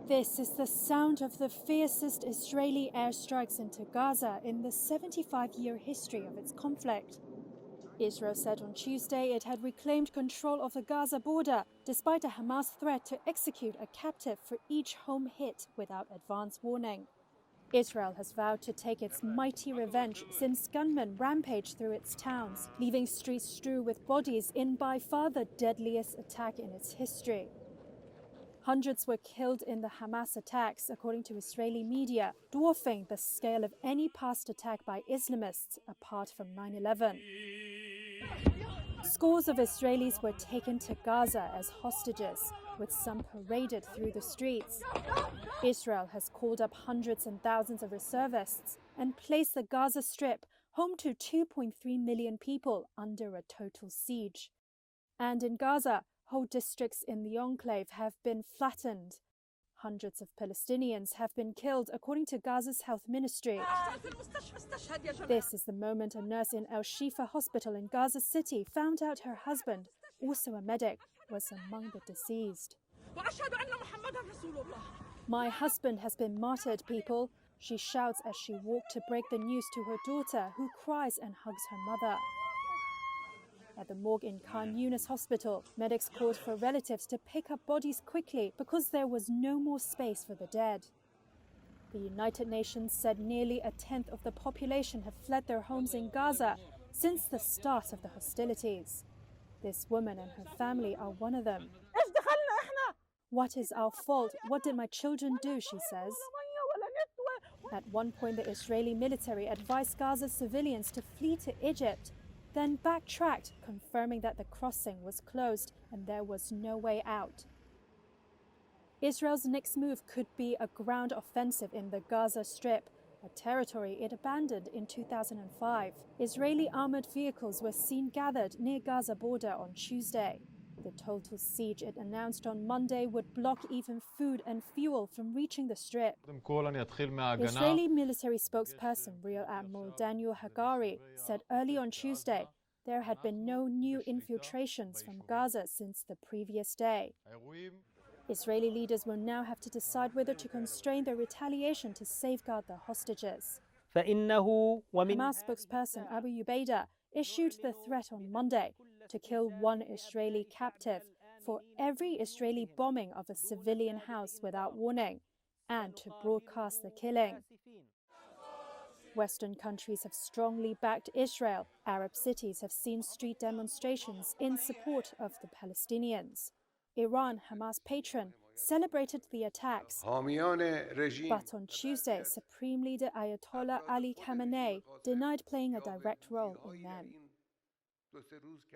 This is the sound of the fiercest Israeli airstrikes into Gaza in the 75-year history of its conflict. Israel said on Tuesday it had reclaimed control of the Gaza border, despite a Hamas threat to execute a captive for each home hit without advance warning. Israel has vowed to take its mighty revenge since gunmen rampaged through its towns, leaving streets strewn with bodies in by far the deadliest attack in its history. Hundreds were killed in the Hamas attacks, according to Israeli media, dwarfing the scale of any past attack by Islamists apart from 9/11. Scores of Israelis were taken to Gaza as hostages, with some paraded through the streets. Israel has called up hundreds and thousands of reservists and placed the Gaza Strip, home to 2.3 million people, under a total siege. And in Gaza, whole districts in the enclave have been flattened. Hundreds of Palestinians have been killed, according to Gaza's health ministry. This is the moment a nurse in Al Shifa Hospital in Gaza City found out her husband, also a medic, was among the deceased. "My husband has been martyred, people," she shouts as she walked to break the news to her daughter, who cries and hugs her mother. At the morgue in Khan Yunis Hospital, medics called for relatives to pick up bodies quickly because there was no more space for the dead. The United Nations said nearly a tenth of the population have fled their homes in Gaza since the start of the hostilities. This woman and her family are one of them. "What is our fault? What did my children do?" she says. At one point, the Israeli military advised Gaza civilians to flee to Egypt, then backtracked, confirming that the crossing was closed and there was no way out. Israel's next move could be a ground offensive in the Gaza Strip, a territory it abandoned in 2005. Israeli armored vehicles were seen gathered near Gaza border on Tuesday. The total siege it announced on Monday would block even food and fuel from reaching the Strip. Israeli military spokesperson Rear Admiral Daniel Hagari said early on Tuesday there had been no new infiltrations from Gaza since the previous day. Israeli leaders will now have to decide whether to constrain their retaliation to safeguard the hostages. Hamas spokesperson Abu Ubaidah issued the threat on Monday to kill one Israeli captive for every Israeli bombing of a civilian house without warning, and to broadcast the killing. Western countries have strongly backed Israel. Arab cities have seen street demonstrations in support of the Palestinians. Iran, Hamas patron, celebrated the attacks. But on Tuesday, Supreme Leader Ayatollah Ali Khamenei denied playing a direct role in them.